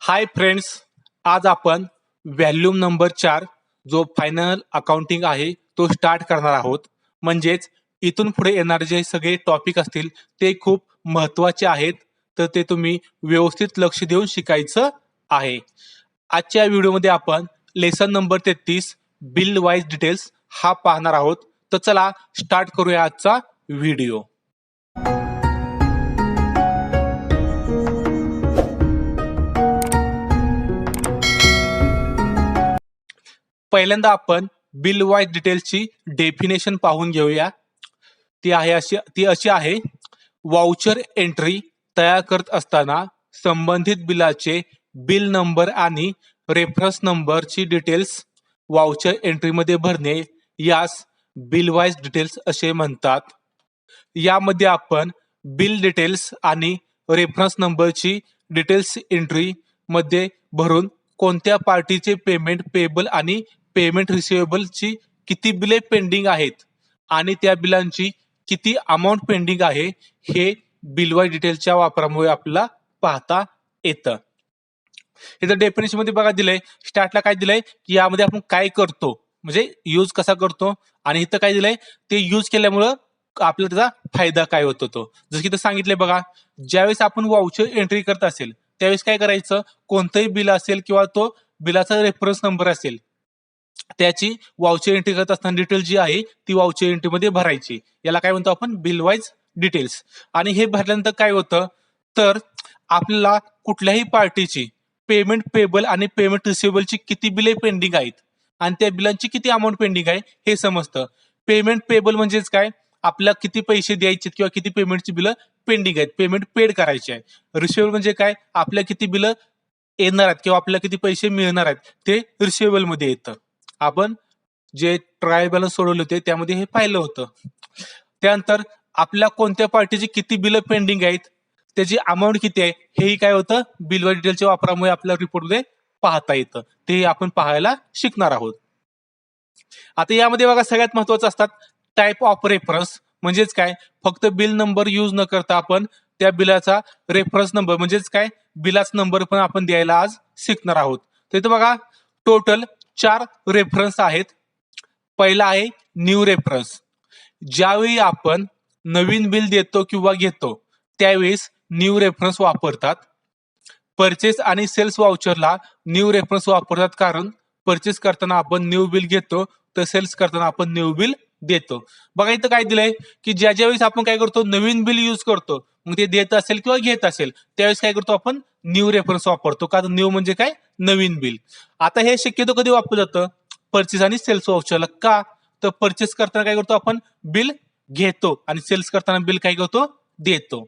Hi friends, आज आपण volume number 4 जो फायनल अकाउंटिंग आहे तो स्टार्ट करणार आहोत. म्हणजेच इथून पुढे येणारे जे सगळे टॉपिक असतील ते खूप महत्त्वाचे आहेत, तर ते तुम्ही व्यवस्थित लक्ष देऊन शिकायचं आहे. आजच्या व्हिडिओमध्ये आपण lesson number 33 bill wise details हा पाहणार आहोत. तर चला स्टार्ट करूया आजचा व्हिडिओ. पहिल्यांदा आपण बिल वाईज डिटेल्सची डेफिनेशन पाहून घेऊया. ती अशी आहे: वाउचर एंट्री तयार करत असताना संबंधित बिलाचे बिल नंबर आणि रेफरन्स नंबरची डिटेल्स वाउचर एंट्रीमध्ये भरणे यास बिल वाईज डिटेल्स असे म्हणतात. यामध्ये आपण बिल डिटेल्स आणि रेफरन्स नंबरची डिटेल्स एंट्री मध्ये भरून कोणत्या पार्टीचे पेमेंट पेबल आणि पेमेंट रिसिवेबलची किती बिले पेंडिंग आहेत आणि त्या बिलांची किती अमाऊंट पेंडिंग आहे हे बिल वाईज डिटेल्सच्या वापरामुळे आपल्याला पाहता येतं. इथं डेफिनेशन मध्ये बघा दिलंय, स्टार्टला काय दिलंय की यामध्ये आपण काय करतो म्हणजे यूज कसा करतो, आणि इथं काय दिलंय ते यूज केल्यामुळं आपल्याला त्याचा फायदा काय होतो तो. जसं की इथं सांगितलंय बघा, ज्यावेळेस आपण वाउचर एंट्री करत असेल त्यावेळेस काय करायचं, कोणतंही बिल असेल किंवा तो बिलाचा रेफरन्स नंबर असेल त्याची वाउचर एंट्री करत असताना डिटेल जी आहे ती वाउचर एंट्री मध्ये भरायची. याला काय म्हणतो आपण, बिल वाईज डिटेल्स. आणि हे भरल्यानंतर काय होतं तर आपल्याला कुठल्याही पार्टीची पेमेंट पेबल आणि पेमेंट रिसिवेबलची किती बिले पेंडिंग आहेत आणि त्या बिलांची किती अमाऊंट पेंडिंग आहे हे समजतं. पेमेंट पेबल म्हणजेच काय, आपल्याला किती पैसे द्यायचे किंवा किती पेमेंटची बिलं पेंडिंग आहेत, पेमेंट पेड करायचे आहे. रिसिवेबल म्हणजे काय, आपल्या किती बिलं येणार आहेत किंवा आपल्याला किती पैसे मिळणार आहेत ते रिसिवेबल मध्ये येतं. आपण जे ट्रायल बॅलन्स सोडवले होते त्यामध्ये हे पाहिलं होतं. त्यानंतर आपल्या कोणत्या पार्टीची किती बिलं पेंडिंग आहेत, त्याची अमाऊंट किती आहे हेही काय होतं बिल वाईज डिटेलच्या वापरामुळे आपल्या रिपोर्टमध्ये पाहता येतं. ते आपण पाहायला शिकणार आहोत. आता यामध्ये बघा सगळ्यात महत्वाचं असतात टाईप ऑफ रेफरन्स. म्हणजेच काय, फक्त बिल नंबर यूज न करता आपण त्या बिलाचा रेफरन्स नंबर म्हणजेच काय बिलाचा नंबर पण आपण द्यायला आज शिकणार आहोत. तर इथं बघा टोटल 4 रेफरन्स आहेत. पहिला आहे न्यू रेफरन्स. ज्यावेळी आपण नवीन बिल देतो किंवा घेतो त्यावेळेस न्यू रेफरन्स वापरतात. परचेस आणि सेल्स वाउचरला न्यू रेफरन्स वापरतात, कारण परचेस करताना आपण न्यू बिल घेतो तर सेल्स करताना आपण न्यू बिल देतो. बघा इथं काय दिलंय की ज्या वेळेस आपण काय करतो नवीन बिल यूज करतो, मग ते देत असेल किंवा घेत असेल त्यावेळेस काय करतो आपण न्यू रेफरन्स वापरतो, कारण न्यू म्हणजे काय नवीन बिल. आता हे शक्यतो कधी वापरलं जातं, परचेस आणि सेल्स वाउचरला. का तर परचेस करताना काय करतो आपण बिल घेतो आणि सेल्स करताना बिल काय करतो देतो.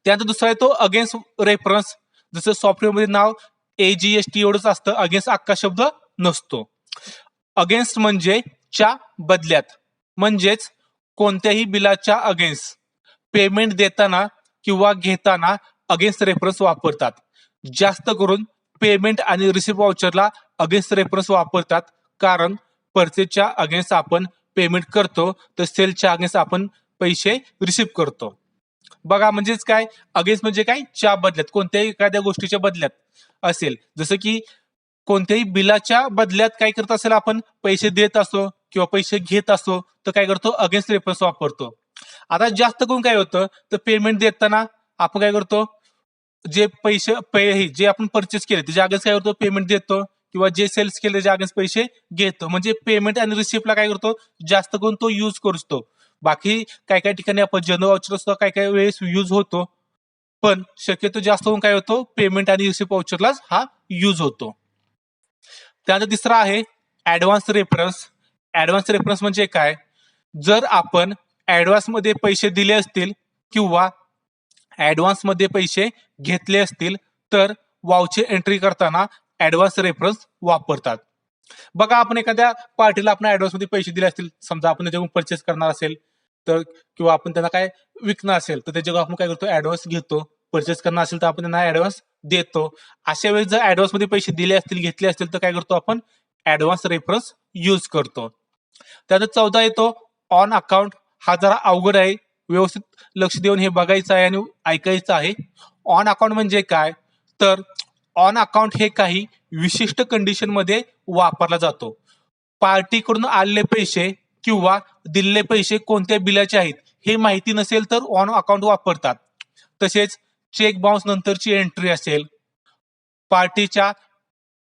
त्यानंतर दुसरा आहे तो अगेन्स्ट रेफरन्स. जसं सॉफ्टवेअरमध्ये नाव AGST एवढंच असतं, अगेन्स्ट अख्खा शब्द नसतो. अगेन्स्ट म्हणजे च्या बदल्यात, म्हणजेच कोणत्याही बिलाच्या अगेन्स्ट पेमेंट देताना किंवा घेताना अगेन्स्ट रेफरन्स वापरतात. जास्त करून पेमेंट आणि रिसिप्ट वाउचरला अगेन्स्ट रेफरन्स वापरतात, कारण परचेसच्या अगेन्स्ट आपण पेमेंट करतो तर सेलच्या अगेन्स्ट आपण पैसे रिसिव्ह करतो. बघा म्हणजेच काय, अगेन्स्ट म्हणजे काय च्या बदल्यात, कोणत्याही एखाद्या गोष्टीच्या बदल्यात असेल. जसं की कोणत्याही बिलाच्या बदल्यात काय करत असेल आपण पैसे देत असो किंवा पैसे घेत असो तर काय करतो अगेन्स्ट रेफरन्स वापरतो. आता जास्त करून काय होतं तर पेमेंट देताना आपण काय करतो, जे पैसे जे आपण परचेस केले त्याच्या अगेन्स्ट काय करतो पेमेंट देतो, किंवा जे सेल्स केले त्याच्या अगेन्स्ट पैसे घेतो. म्हणजे पेमेंट आणि रिसिप्टला काय करतो जास्त करून तो यूज करतो. बाकी काय काय ठिकाणी आपण जनरल वाउचर सुद्धा काय काय वेळेस यूज होतो, पण शक्यतो जास्त करून काय होतो पेमेंट आणि रिसिप्ट वाउचरलाच हा यूज होतो. त्यानंतर तिसरा आहे ऍडव्हान्स रेफरन्स. ऍडव्हान्स रेफरन्स म्हणजे काय, जर आपण ऍडव्हान्स मध्ये पैसे दिले असतील किंवा ऍडव्हान्स मध्ये पैसे घेतले असतील तर वाउचर एंट्री करताना ऍडव्हान्स रेफरन्स वापरतात. बघा आपण एखाद्या पार्टीला आपण ऍडव्हान्स मध्ये पैसे दिले असतील, समजा आपण त्याच्याकडून परचेस करणार असेल तर, किंवा आपण त्यांना काय विकणार असेल तर त्याच्याकडून आपण काय करतो ऍडव्हान्स घेतो. परचेस करणार असेल तर आपण त्यांना ऍडव्हान्स देतो. अशा वेळेस जर ऍडव्हान्स मध्ये पैसे दिले असतील घेतले असतील तर काय करतो आपण ऍडव्हान्स रेफरन्स यूज करतो. त्यानंतर 14 येतो ऑन अकाउंट. हा जरा अवघड आहे, व्यवस्थित लक्ष देऊन हे बघायचं आहे आणि ऐकायचं आहे. ऑन अकाउंट म्हणजे काय तर ऑन अकाउंट हे काही विशिष्ट कंडिशन मध्ये वापरला जातो. पार्टीकडून आलेले पैसे किंवा दिलेले पैसे कोणत्या बिलाचे आहेत हे माहिती नसेल तर ऑन अकाउंट वापरतात. तसेच चेक बाउन्स नंतरची एंट्री असेल, पार्टीच्या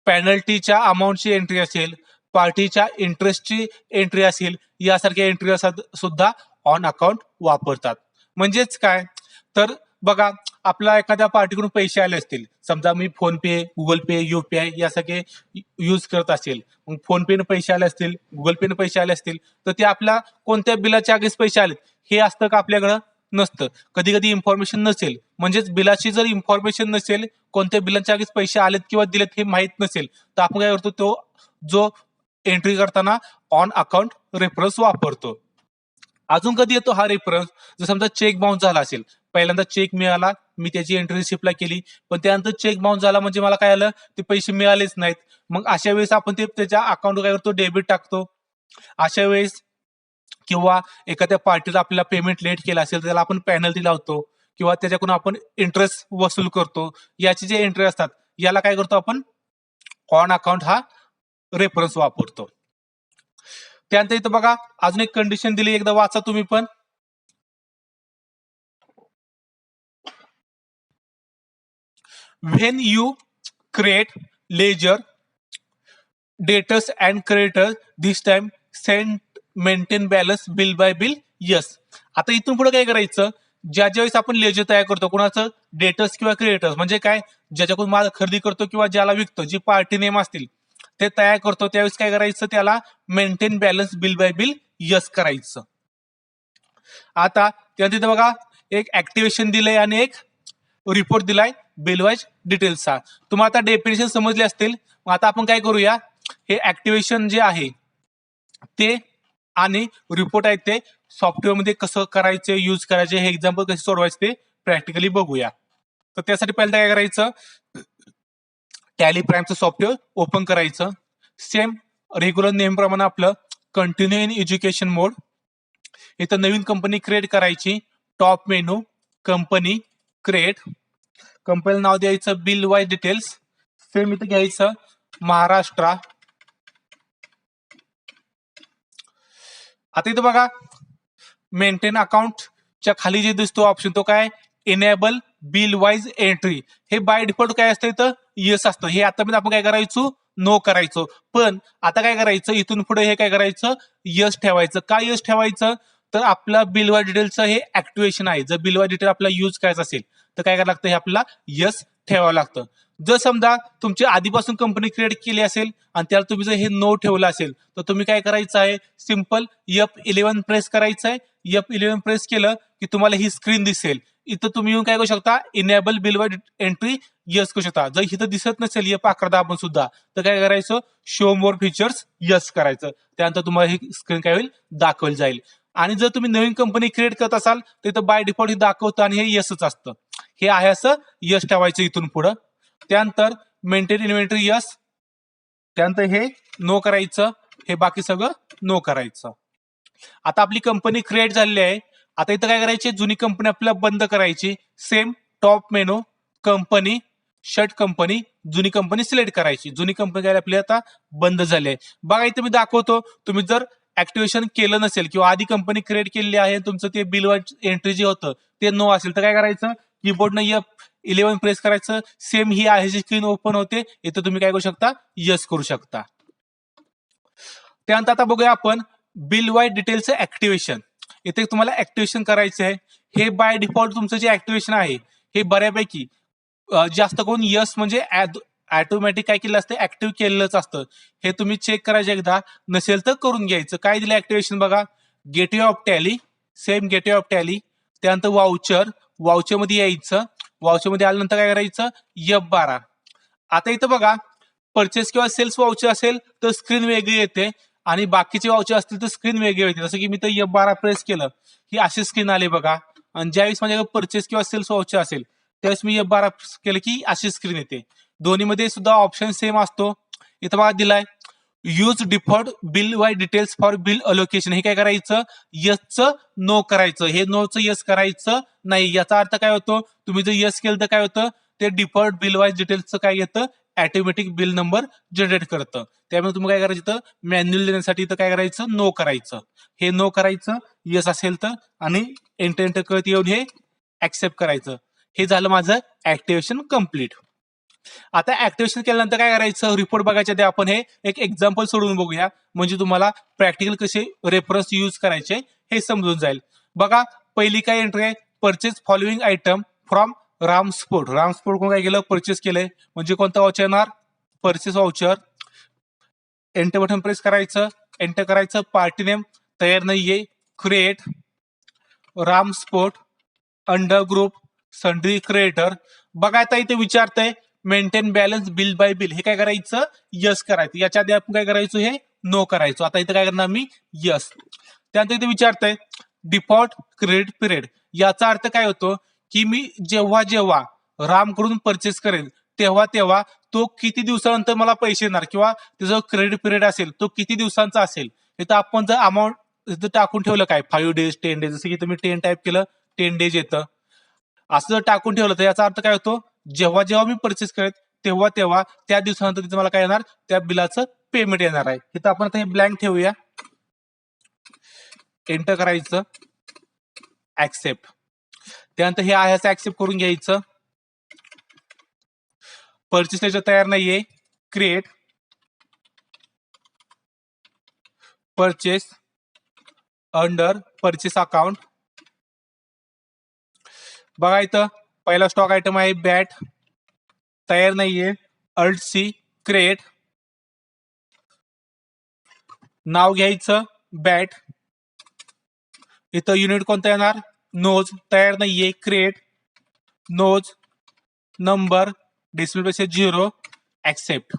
पेनल्टीच्या अमाऊंटची एंट्री असेल, पार्टीच्या इंटरेस्टची एंट्री असेल, यासारख्या एंट्री सुद्धा ऑन अकाउंट वापरतात. म्हणजेच काय तर बघा, आपला एखाद्या पार्टीकडून पैसे आले असतील, समजा मी फोन पे, गुगल पे, युपीआय यासारखे यूज करत असेल, मग फोन पेने पैसे आले असतील, गुगल पेने पैसे आले असतील, तर ते आपल्या कोणत्या बिलाच्या आगेच पैसे आले हे असतं का आपल्याकडं? नसतं. कधी कधी इन्फॉर्मेशन नसेल, म्हणजेच बिलाची जर इन्फॉर्मेशन नसेल, कोणत्या बिलांच्या आगेच पैसे आलेत किंवा दिलेत हे माहित नसेल, तर आपण काय करतो, तो जो एंट्री करताना ऑन अकाउंट रेफरन्स वापरतो. अजून कधी येतो हा रेफरन्स? जर समजा चेक बाउन्स झाला असेल, पहिल्यांदा चेक मिळाला, मी त्याची एंट्री रिसिप्टला केली, पण त्यानंतर चेक बाउन्स झाला म्हणजे मला काय आलं, ते पैसे मिळालेच नाहीत. मग अशा वेळेस आपण ते त्याच्या अकाउंटवर काय करतो, डेबिट टाकतो. अशा वेळेस किंवा एखाद्या पार्टीला आपल्याला पेमेंट लेट केला असेल तर त्याला आपण पेनल्टी लावतो किंवा त्याच्याकडून आपण इंटरेस्ट वसूल करतो. याचे जे एंट्री असतात याला काय करतो आपण, ऑन अकाउंट हा रेफरन्स वापरतो. त्यानंतर इथं बघा अजून एक कंडिशन दिली, एकदा वाचा तुम्ही पण. When you create ledger, debtors and creditors, this time send maintain balance bill by bill. Yes. आता इथून पुढे काय करायचं, ज्या ज्यावेळेस आपण लेजर तयार करतो, कोणाचं, डेटर्स किंवा क्रिएटर्स, म्हणजे काय, ज्याच्याकडून माल खरेदी करतो किंवा ज्याला विकतो, जी पार्टी नेम असतील ते तयार करतो, त्यावेळेस काय करायचं, त्याला maintain balance bill by bill yes करायचं. आता तिथे बघा एक ऍक्टिव्हेशन दिलंय आणि एक रिपोर्ट दिलाय बिल वाईज डिटेल्सचा. तुम्हाला आता डेफिनेशन समजले असतील. मग आता आपण काय करूया, हे ऍक्टिव्हेशन जे आहे ते आणि रिपोर्ट आहे ते सॉफ्टवेअरमध्ये कसं करायचे, यूज करायचे, हे एक्झाम्पल कसे सोडवायचे ते प्रॅक्टिकली बघूया. तर त्यासाठी पहिल्यांदा काय करायचं, टॅली प्राईमचं सॉफ्टवेअर ओपन करायचं. सेम रेग्युलर नेम प्रमाणे आपलं कंटिन्यू इन एज्युकेशन मोड. इथं नवीन कंपनी क्रिएट करायची. Top menu, company, create. कंपनीला नाव द्यायचं बिल वाईज डिटेल्स. सेम इथं घ्यायचं महाराष्ट्र. आता इथं बघा मेंटेन अकाउंटच्या खाली जे दिसतो ऑप्शन तो काय, इनेबल बिल वाईज एंट्री. हे बाय डिफॉल्ट काय असतं, इथं येस असतं. हे आता आपण काय करायचो, नो करायचो. पण आता काय करायचं, इथून पुढे हे काय करायचं, यस ठेवायचं. काय यस ठेवायचं, तर आपला बिल वाईज डिटेलचं हे ऍक्टिव्हेशन आहे. जर बिल वाईज डिटेल आपल्याला यूज करायचं असेल तर काय करायला लागतं, हे आपल्याला यस ठेवावं लागतं. जर समजा तुमची आधीपासून कंपनी क्रिएट केली असेल आणि त्याला तुम्ही जर हे नो ठेवलं असेल तर तुम्ही काय करायचं आहे, सिंपल F11 प्रेस करायचं आहे. F11 प्रेस केलं की तुम्हाला ही स्क्रीन दिसेल. इथं तुम्ही येऊन काय करू शकता, enable bill wise entry yes करू शकता. जर इथं दिसत नसेल F11 दाबून सुद्धा तर काय करायचं, शो मोर फीचर्स यस करायचं. त्यानंतर तुम्हाला ही स्क्रीन काय होईल, दाखवली जाईल. आणि जर तुम्ही नवीन कंपनी क्रिएट करत असाल तर इथं बाय डिफॉल्ट हे दाखवतं आणि हे यसच असतं. हे आहे असं यस ठेवायचं इथून पुढं. त्यानंतर मेंटेन इन्व्हेंटरी यस. त्यानंतर हे नो करायचं, हे बाकी सगळं नो करायचं. आता आपली कंपनी क्रिएट झालेली आहे. आता इथं काय करायची, जुनी कंपनी आपल्याला बंद करायची. Same top menu, company, shut company, जुनी कंपनी सिलेक्ट करायची. जुनी कंपनी काय आपली आता बंद झाली आहे. बघा इथं मी दाखवतो, तुम्ही जर ऍक्टिव्हेशन केलं नसेल किंवा आधी कंपनी क्रिएट केलेली आहे, तुमचं ते बिल वाईज एंट्री जे होतं ते नो असेल तर काय करायचं, कीबोर्डनं F11 प्रेस करायचं. सेम ही आहे जी स्क्रीन ओपन होते, इथं तुम्ही काय करू शकता, यस करू शकता. त्यानंतर आता बघूया आपण बिल वाईज डिटेलचं ऍक्टिव्हेशन. इथे तुम्हाला ऍक्टिव्हेशन करायचं आहे. हे बाय डिफॉल्ट तुमचं जे ऍक्टिव्हेशन आहे हे बऱ्यापैकी जास्त करून यस म्हणजे ऑटोमॅटिक काय केलं असतं, ऍक्टिव्ह केलेलंच असतं. हे तुम्ही चेक करायचं एकदा, नसेल तर करून घ्यायचं. काय दिलं ऍक्टिव्हेशन बघा, gateway of Tally. Same gateway of tally. त्यानंतर वाउचर, वाउचर मध्ये यायचं. वाउचर मध्ये आल्यानंतर काय करायचं, F12. आता इथं बघा परचेस किंवा सेल्स वाउचर असेल तर स्क्रीन वेगळी येते आणि बाकीचे वाउचर असतील तर स्क्रीन वेगळी येते. जसं की मी तर F12 प्रेस केलं ही अशी स्क्रीन आली बघा. आणि ज्यावेळेस माझ्याकडे परचेस किंवा सेल्स वाउचर असेल त्यावेळेस मी F12 केलं की अशी स्क्रीन येते. दोन्हीमध्ये सुद्धा ऑप्शन सेम असतो. इथं बघा दिलाय use default bill wise details for bill allocation. हे काय करायचं, यसचं नो करायचं. हे नोचं यस करायचं नाही. याचा अर्थ काय होतो, तुम्ही जर यस केलं तर काय होतं, ते डिफॉल्ट बिल वाईज डिटेल्सचं काय घेतं, ऑटोमॅटिक बिल नंबर जनरेट करतं. त्यामुळे तुम्ही काय करायचं, तर मॅन्युअल देण्यासाठी तर काय करायचं, नो करायचं. हे नो करायचं, येस असेल तर, आणि एंटर करत येऊन हे ऍक्सेप्ट करायचं. हे झालं माझं ऍक्टिव्हेशन कम्प्लीट. आता ऍक्टिव्हेशन केल्यानंतर काय करायचं, रिपोर्ट बघायच्या आधी आपण हे एक एक्झाम्पल सोडून बघूया, म्हणजे तुम्हाला प्रॅक्टिकल कसे रेफरन्स यूज करायचे हे समजून जाईल. बघा, पहिली काय एंट्री आहे, purchase following item from Ram sport. Ram sport कोण काय केलं, परचेस केलंय, म्हणजे कोणता वाउचर येणार, purchase voucher. Enter button press करायचं, एंटर करायचं, पार्टी नेम तयार नाहीये, create Ram sport under group sundry creditor. बघा आता इथे विचारतंय maintain balance bill by bill, हे काय करायचं, यस करायचं. याच्या आधी आपण काय करायचं, हे नो करायचं. आता इथे काय करणार मी, यस. त्यानंतर इथे विचारतंय डिफॉल्ट क्रेडिट पिरियड. याचा अर्थ काय होतो, की मी जेव्हा जेव्हा रामकडून परचेस करेन तेव्हा तेव्हा तो किती दिवसानंतर मला पैसे येणार, किंवा त्याचा क्रेडिट पिरियड असेल तो किती दिवसांचा असेल. इथं आपण जर अमाऊंट इथं टाकून ठेवलं काय 5 days 10 days, जसं की तुम्ही 10 टाईप केलं 10 days येतं. असं जर टाकून ठेवलं तर याचा अर्थ काय होतो, जेव्हा जेव्हा मी परचेस करेन तेव्हा तेव्हा त्या दिवसानंतर तिथे मला काय येणार, त्या बिलाचं पेमेंट येणार आहे. इथं आपण आता हे ब्लँक ठेवूया, एंटर करायचं, ऍक्सेप्ट. त्यानंतर हे आहे असं ऍक्सेप्ट करून घ्यायचं. परचेस लेजर तयार नाहीये, create purchase under purchase account. बघा इथं पहिला स्टॉक आयटम आहे बॅट, तयार नाहीये, अल्ट सी, क्रिएट. नाव घ्यायचं बॅट. इथं युनिट कोणतं येणार, नोज, तयार नाहीये, क्रिएट नोज. नंबर डिस्प्ले पेक्षा 0, ऍक्सेप्ट.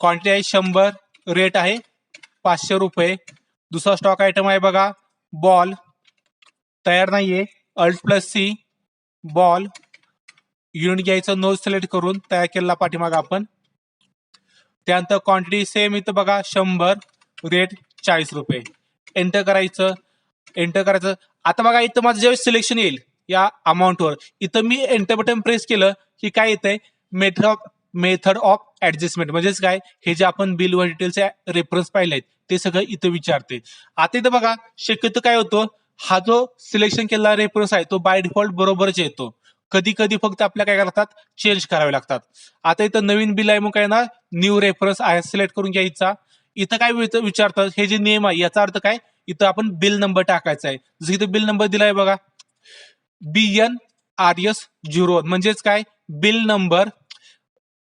क्वांटिटी आहे 100, रेट आहे 500 रुपये. दुसरा स्टॉक आयटम आहे बघा बॉल, तयार नाहीये, alt plus C, ball. Unit घ्यायचं, नोज सिलेक्ट करून तयार केलेला पाठीमागा आपण. त्यानंतर क्वांटिटी सेम इथं बघा 100, रेट 40 रुपये. एंटर करायचं, एंटर करायचं. आता बघा इथं माझं ज्यावेळेस सिलेक्शन येईल या अमाऊंटवर, इथं मी एंटर बटन प्रेस केलं की काय येतंय, मेथड ऑफ ऍडजस्टमेंट. म्हणजेच काय, हे जे आपण बिल व डिटेल्सचे रेफरन्स पाहिले आहेत ते सगळं इथं विचारते. आता इथं बघा शक्यतो काय होतं, हा जो सिलेक्शन केलेला रेफरन्स आहे तो बाय डिफॉल्ट बरोबरच येतो. कधी कधी फक्त आपल्या काय करतात, चेंज करावे लागतात. आता इथं नवीन बिल आहे, मग काय ना, न्यू रेफरन्स आहे सिलेक्ट करून घ्यायचा. इथं काय विचारतात, हे जे नेम आहे याचा अर्थ काय, इथं आपण बिल नंबर टाकायचा आहे. जसं इथं बिल नंबर दिलाय बघा, BNRS01, म्हणजेच काय, bill number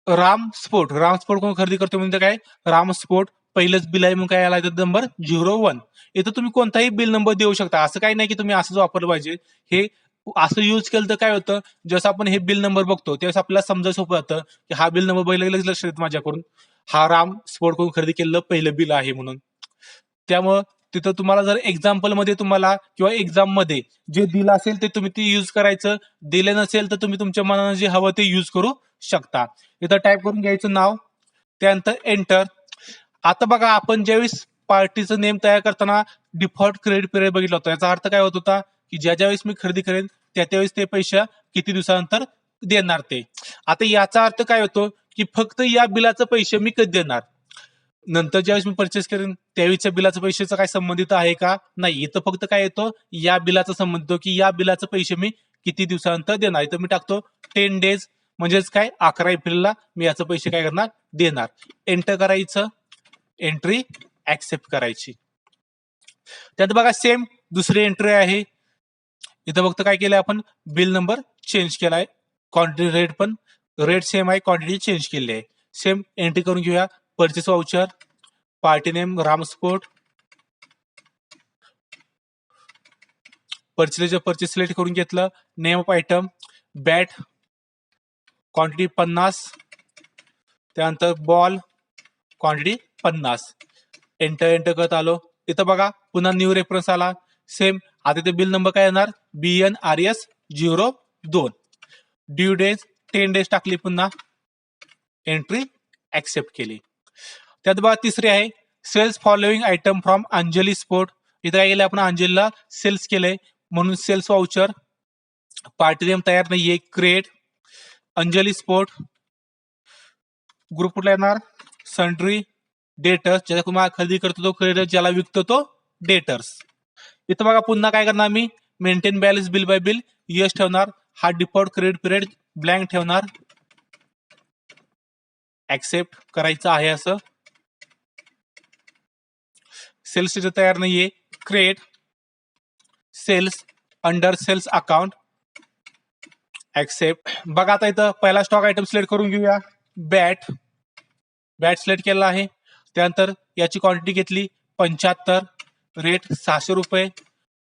Ram sport. Ram sport कोण खरेदी करतो म्हणजे काय, राम स्पोर्ट पहिलंच बिल आहे म्हणून काय आला नंबर 01. इथं तुम्ही कोणताही बिल नंबर देऊ शकता, असं काही नाही की तुम्ही असंच वापरलं पाहिजे. हे असं यूज केलं तर काय होतं, जसं आपण हे बिल नंबर बघतो त्यावेळेस आपल्याला समजा सोपं जातं की हा बिल नंबर बघितलं की लक्षात येतं माझ्याकडून, हा राम स्पोर्ट करून खरेदी केलेलं पहिलं बिल आहे म्हणून. त्यामुळं तिथं तुम्हाला जर एक्झाम्पल मध्ये तुम्हाला किंवा एक्झाम मध्ये जे दिलं असेल ते तुम्ही ते युज करायचं, दिलं नसेल तर तुम्ही तुमच्या मनानं जे हवं ते युज करू शकता. इथं टाईप करून घ्यायचं नाव, त्यानंतर एंटर. आता बघा आपण ज्यावेळेस पार्टीचं नेम तयार करताना डिफॉल्ट क्रेडिट पिरियड बघितला होता, याचा अर्थ काय होत होता की ज्या ज्यावेळेस मी खरेदी करेन त्यावेळेस ते पैसे किती दिवसानंतर देणार ते. आता याचा अर्थ काय होतो की फक्त या बिलाचं पैसे मी कधी देणार, नंतर ज्यावेळेस मी परचेस करेन त्यावेळेच्या बिलाचं पैशाचा काय संबंधित आहे का, नाही. इथं फक्त काय येतो, या बिलाचा संबंध होतो की या बिलाचं पैसे मी किती दिवसानंतर देणार. इथं मी टाकतो 10 days, म्हणजेच काय 11 एप्रिलला मी याचं पैसे काय करणार, देणार. एंटर करायचं, एंट्री ऍक्सेप्ट करायची. त्यात बघा सेम दुसरी एंट्री आहे. इथं फक्त काय केलंय आपण, बिल नंबर चेंज केलाय, क्वांटिटी रेट पण रेट सेम आहे, क्वांटिटी चेंज केली आहे. सेम एंट्री करून घेऊया, purchase voucher, party name Ram sport, purchase select करून घेतलं, name of item bat, quantity 50, त्यानंतर बॉल क्वांटिटी 50. एंटर करत आलो. इथं बघा पुन्हा न्यू रेफरन्स आला, सेम. आता ते बिल नंबर काय येणार, BNRS02. ड्यू डेज 10 days टाकली, पुन्हा एंट्री ऍक्सेप्ट केली. त्यात बघा तिसरी आहे sales following item from Anjali sport. इथं काय केलं आपण, अंजलीला सेल्स केलंय म्हणून सेल्स वाउचर, पार्टी नेम तयार नाहीये, क्रिएट. अंजली स्पोर्ट. ग्रुप कुठला येणार? Sundry debtors. ज्याला तुम्हाला खरेदी करतो तो क्रेडिटर, ज्याला विकतो तो डेटर्स. इथं बघा पुन्हा काय करणार मी, maintain balance bill by bill yes ठेवणार. हा डिफॉल्ट क्रेडिट पिरियड ब्लँक ठेवणार. ऍक्सेप्ट करायचं आहे असं. सेल्स तिथे तयार नाहीये, create sales under sales account. Accept. बघा आता इथं पहिला स्टॉक आयटम सिलेक्ट करून घेऊया. बॅट. बॅट सिलेक्ट केला आहे. त्यानंतर याची क्वांटिटी घेतली 75, रेट 600 रुपये.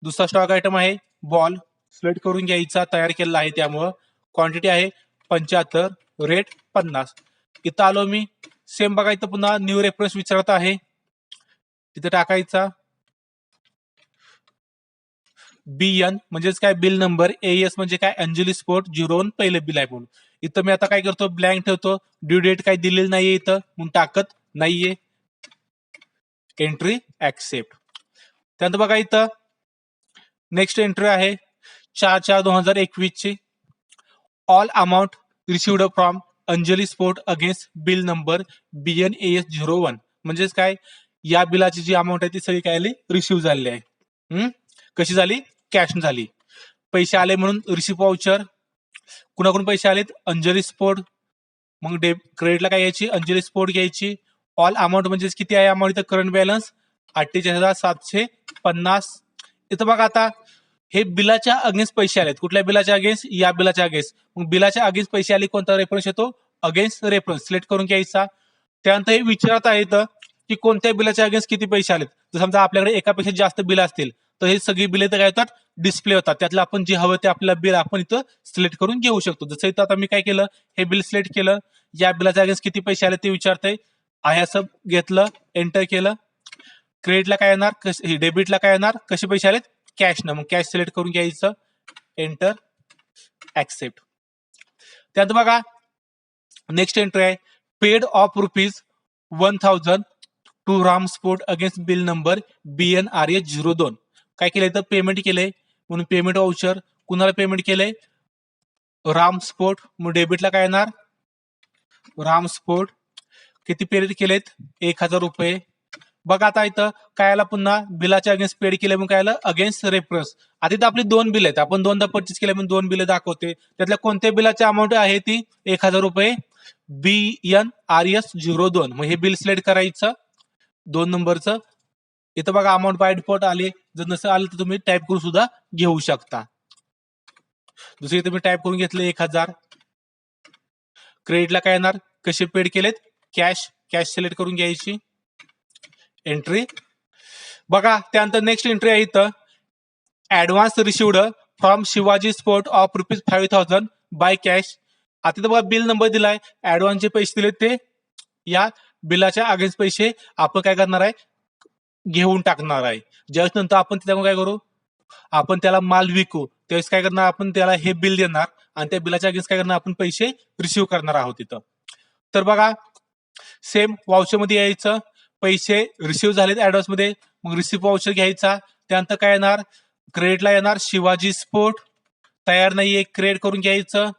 दुसरा स्टॉक आयटम आहे बॉल, सिलेक्ट करून घ्यायचा, तयार केलेला आहे त्यामुळं क्वांटिटी आहे 75, रेट 50. इथं आलो मी. सेम बघा इथं पुन्हा न्यू रेफरन्स विचारत आहे, तिथे टाकायचा BN म्हणजेच काय बिल नंबर, AS म्हणजे काय अंजली स्पोर्ट 01 पहिले बिल आहे म्हणून. इथं मी आता काय करतो, ब्लँक ठेवतो. ड्यू डेट काय दिलेली नाहीये इथं म्हणून टाकत नाहीये. Entry accept. त्यानंतर बघा इथं नेक्स्ट एंट्री आहे 4/4/2021 ची. All amount received from Anjali sport against bill number BNAS01. म्हणजेच काय, या बिलाची जी अमाऊंट आहे ती सगळी काय रिसिव्ह झालेली आहे. कशी झाली? कॅश झाली. पैसे आले म्हणून रिसिप्ट वाउचर. कुणाकडून पैसे आलेत? अंजली स्पोर्ट. मग क्रेडिटला काय घ्यायची? अंजली स्पोर्ट घ्यायची. ऑल अमाऊंट म्हणजे किती आहे अमाऊंट इथं? Current balance 48,750. इथं बघा आता हे बिलाच्या अगेन्स्ट पैसे आलेत. कुठल्या बिलाच्या अगेन्स्ट? या बिलाच्या अगेन्स्ट. मग बिलाच्या अगेन्स्ट पैसे आले, कोणता रेफरन्स येतो? अगेन्स्ट रेफरन्स सिलेक्ट करून घ्यायचा. त्यानंतर हे विचारत आहे इथं की कोणत्या बिलाच्या अगेन्स्ट किती पैसे आलेत. जर समजा आपल्याकडे एकापेक्षा जास्त बिल असतील तर हे सगळी बिले तर काय होतात? डिस्प्ले होतात. त्यातलं आपण जे हवं ते आपलं बिल आपण इथं सिलेक्ट करून घेऊ शकतो. जसं इथं आता मी काय केलं, हे बिल सिलेक्ट केलं. या बिलाच्या अगेन्स्ट किती पैसे आले ते विचारतंय. आहे असं घेतलं, एंटर केलं. क्रेडिटला काय येणार? डेबिटला काय येणार? कसे पैसे आलेत? कॅश ना. मग कॅश सिलेक्ट करून घ्यायचं, एंटर ऍक्सेप्ट. त्यानंतर बघा नेक्स्ट एंट्री आहे paid off ₹1000 to Ram sport against bill number BNRS02. काय केलंय तर पेमेंट केलंय म्हणून पेमेंट वाउचर. कुणाला पेमेंट केलंय? राम स्पोर्ट. मग डेबिटला काय येणार? राम स्पोर्ट. किती पेड केलेत? 1000 रुपये. बघा आता इथं काय आला, पुन्हा बिलाच्या अगेन्स्ट पेड केले म्हणून काय आलं? Against reference. आता इथं आपली 2 बिल आहेत, आपण 2दा परचेस केले म्हणून 2 बिल दाखवते. त्यातल्या कोणत्या बिलाची अमाऊंट आहे ती? 1000 रुपये. BNRS02. मग हे बिल सिलेक्ट करायचं 2 नंबरचं. इथं बघा अमाऊंट बाय डिफॉल्ट आली. जर नसेल आलं तर तुम्ही टाईप करून सुद्धा घेऊ शकता. दुसरी इथे मी टाईप करून घेतले 1000. क्रेडिटला काय येणार? कसे पेड केलेत? कॅश. कॅश सिलेक्ट करून घ्यायची, एंट्री. बघा त्यानंतर नेक्स्ट एंट्री आहे इथं advance received from Shivaji sport of ₹5000 by cash. आता इथं बघा बिल नंबर दिलाय, ऍडव्हान्सचे पैसे दिले ते या बिलाच्या अगेन्स्ट पैसे आपण काय करणार आहे? घेऊन टाकणार आहे. ज्यावेळेस नंतर आपण त्याच्याकडून काय करू? आपण त्याला माल विकू, त्यावेळेस काय करणार? आपण त्याला हे बिल देणार आणि त्या बिलाच्या अगेन्स्ट काय करणार? आपण पैसे रिसिव्ह करणार आहोत इथं. तर बघा सेम वाउचर मध्ये यायचं, पैसे रिसिव्ह झालेत ऍडव्हान्स मध्ये, मग रिसिव्ह वाउचर घ्यायचा. त्यानंतर काय येणार? क्रेडिटला येणार शिवाजी स्पोर्ट. तयार नाहीये, क्रेडिट करून घ्यायचं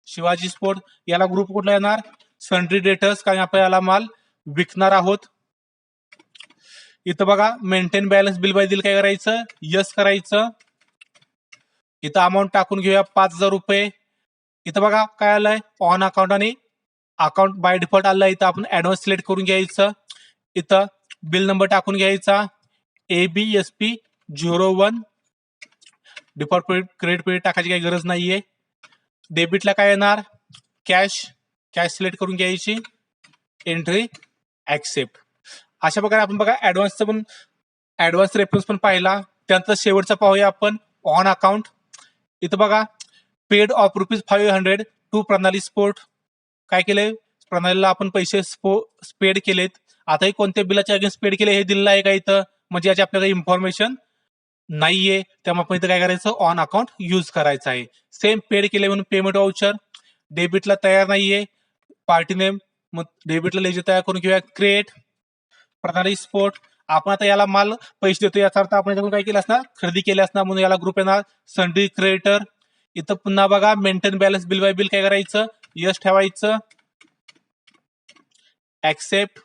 शिवाजी स्पोर्ट. याला ग्रुप कुठला येणार? सन्ड्री डेटर्स, कारण आपण याला माल विकणार आहोत. इथं बघा maintain balance bill by bill काय करायचं? यस करायचं. इथं अमाऊंट टाकून घेऊया 5000 रुपये. इथं बघा काय आलंय? ऑन अकाउंट आणि अकाउंट बाय डिफॉल्ट आलंय. इथं आपण ऍडव्हान्स सिलेक्ट करून घ्यायचं. इथं बिल नंबर टाकून घ्यायचा ABSP01. डिफॉल्ट क्रेडिट पिरियड टाकायची काही गरज नाहीये. डेबिटला काय येणार? कॅश. कॅश सिलेक्ट करून घ्यायची, एंट्री ऍक्सेप्ट. अशा प्रकारे आपण बघा ऍडव्हान्सचं पण ऍडव्हान्स रेफरन्स पण पाहिला. त्यानंतर शेवटचा पाहूया आपण ऑन अकाउंट. इथं बघा पेड ऑफ ₹500 टू प्रणाली स्पोर्ट. काय केलंय? प्रणालीला आपण पैसे पेड केलेत. आताही कोणत्या बिलाच्या अगेन्स्ट पेड केले हे दिलेलं आहे का इथं? म्हणजे याची आपल्याला इन्फॉर्मेशन नाहीये, त्यामुळे आपण इथं काय करायचं? ऑन अकाउंट यूज करायचं आहे. सेम पेड केले म्हणून पेमेंट वाउचर. डेबिटला तयार नाहीये, पार्टी नेम. मग डेबिटला लेजर तयार करून घेऊया, क्रिएट प्रणाली स्पोर्ट. आपण आता याला माल पैसे देतो, याचा अर्थ आपण याच्याकडून काय केलं असणार? खरेदी केली असणार, म्हणून याला ग्रुप येणार सन्ड्री क्रिएटर. इथं पुन्हा बघा maintain balance bill by bill काय करायचं, यस ठेवायचं, ऍक्सेप्ट.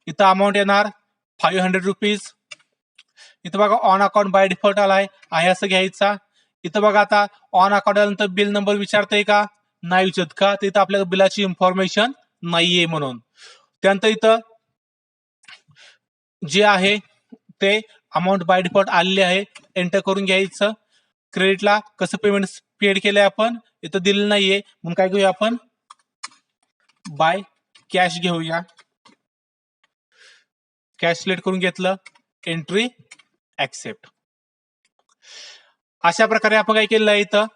इथं अमाऊंट येणार 500 रुपीज. इथं बघा ऑन अकाउंट बाय डिफॉल्ट आलाय आहे असं घ्यायचा. इथं बघा आता ऑन अकाउंट आल्यानंतर बिल नंबर विचारतंय का, नाही विचारत का, तर इथं आपल्याला बिलाची इन्फॉर्मेशन नाहीये म्हणून. त्यानंतर इथं जे आहे ते अमाऊंट बाय डिफॉल्ट आलेली आहे, एंटर करून घ्यायचं. क्रेडिटला कसं पेमेंट पेड केलंय आपण इथं दिलेलं नाहीये, म्हणून काय घेऊया आपण बाय कॅश घेऊया. कॅश सिलेक्ट करून घेतलं, एंट्री, ऍक्सेप्ट. अशा प्रकारे आपण काय केलेलं आहे, इथं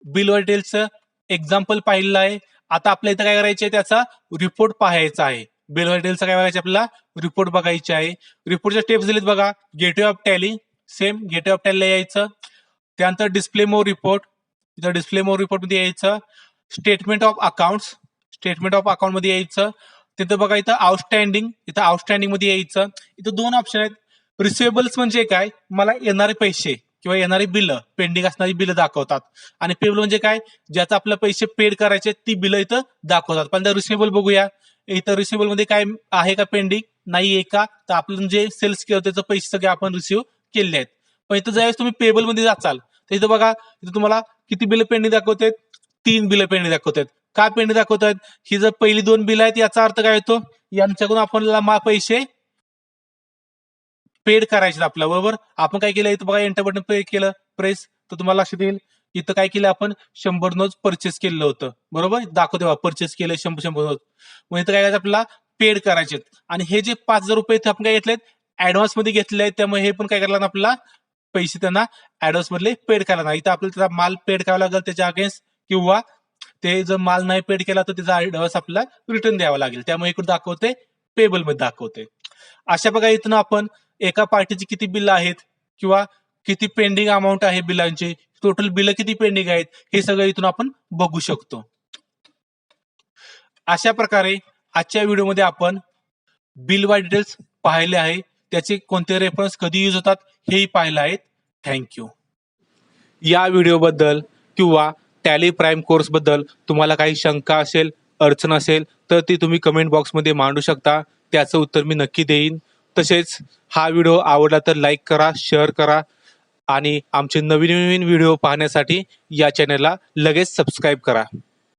बिल व डिटेल्सचं एक्झाम्पल पाहिलेलं आहे. आता आपल्या इथं काय करायचं आहे, त्याचा रिपोर्ट पाहायचा आहे. बिल व डिटेल्सचा काय बघायचं आपल्याला, रिपोर्ट बघायचे आहे. रिपोर्टच्या स्टेप्स दिलेत बघा, gateway of Tally, same gateway of टॅलीला यायचं. त्यानंतर डिस्प्ले मोर रिपोर्ट, इथं डिस्प्ले मोर रिपोर्ट मध्ये यायचं. Statement of accounts, statement of account मध्ये यायचं. तिथं बघा इथं आउटस्टँडिंग, इथं आउटस्टँडिंग मध्ये यायचं. इथं दोन ऑप्शन आहेत. रिसिवेबल्स म्हणजे काय, मला येणारे पैसे किंवा येणारी बिलं, पेंडिंग असणारी बिलं दाखवतात. आणि पेबल म्हणजे काय, ज्याचा आपले पैसे पेड करायचे ती बिलं इथं दाखवतात. पण रिसिवेबल बघूया, इथं रिसिवेबल मध्ये काय आहे का पेंडिंग, नाहीये का, तर आपलं जे सेल्स केलं त्याचे पैसे सगळे आपण रिसिव्ह केले आहेत. पण इथं ज्यावेळेस तुम्ही पेबल मध्ये जाचाल तर इथं बघा, इथं तुम्हाला किती बिलं पेंडिंग दाखवतात, 3 बिलं पेंडिंग दाखवतात. का पेंडिंग दाखवतात, ही जर पहिली 2 बिलं आहेत याचा अर्थ काय होतो, यांच्याकडून आपल्याला पैसे पेड करायचे आपल्या बरोबर. आपण काय केलं इथं बघा, एंटर बटन पे केलं प्रेस, तर तुम्हाला लक्षात येईल इथं काय केलं आपण 100 नोट परचेस केलेलं होतं बरोबर, दाखवते बघा परचेस केलं 100 नोट. मग इथं काय करायचं आपल्याला पेड करायचे. आणि हे जे 5,000 रुपये इथे आपण काय घेतलेत, ऍडव्हान्स मध्ये घेतले आहेत, त्यामुळे हे पण काय करायला आपल्याला पैसे त्यांना ऍडव्हान्स मधले पेड करायला नाही. इथं आपल्याला त्याचा माल पेड करावा लागेल त्याच्या अगेन्स्ट, किंवा ते जर माल नाही पेड केला तर त्याचा ऍडव्हान्स आपल्याला रिटर्न द्यावा लागेल. त्यामुळे इकडे दाखवते पेबल मध्ये दाखवते. अशा प्रकारे इथून आपण एका पार्टीची किती बिल आहेत किंवा किती पेंडिंग अमाऊंट आहे बिलांची, टोटल बिल किती पेंडिंग आहेत, हे सगळं इथून आपण बघू शकतो. अशा प्रकारे आजच्या व्हिडिओमध्ये आपण बिल बाय डिटेल्स पाहिले आहे, त्याचे कोणते रेफरन्स कधी यूज होतात हेही पाहिलं आहे. थँक्यू. या व्हिडिओबद्दल किंवा टॅली प्राईम कोर्स बद्दल तुम्हाला काही शंका असेल, अडचण असेल तर ती तुम्ही कमेंट बॉक्समध्ये मांडू शकता, त्याचं उत्तर मी नक्की देईन. तसेच हा व्हिडिओ आवडला तर लाईक करा, शेअर करा आणि आमचे नवीन नवीन व्हिडिओ पाहण्यासाठी या चॅनलला लगेच सबस्क्राईब करा.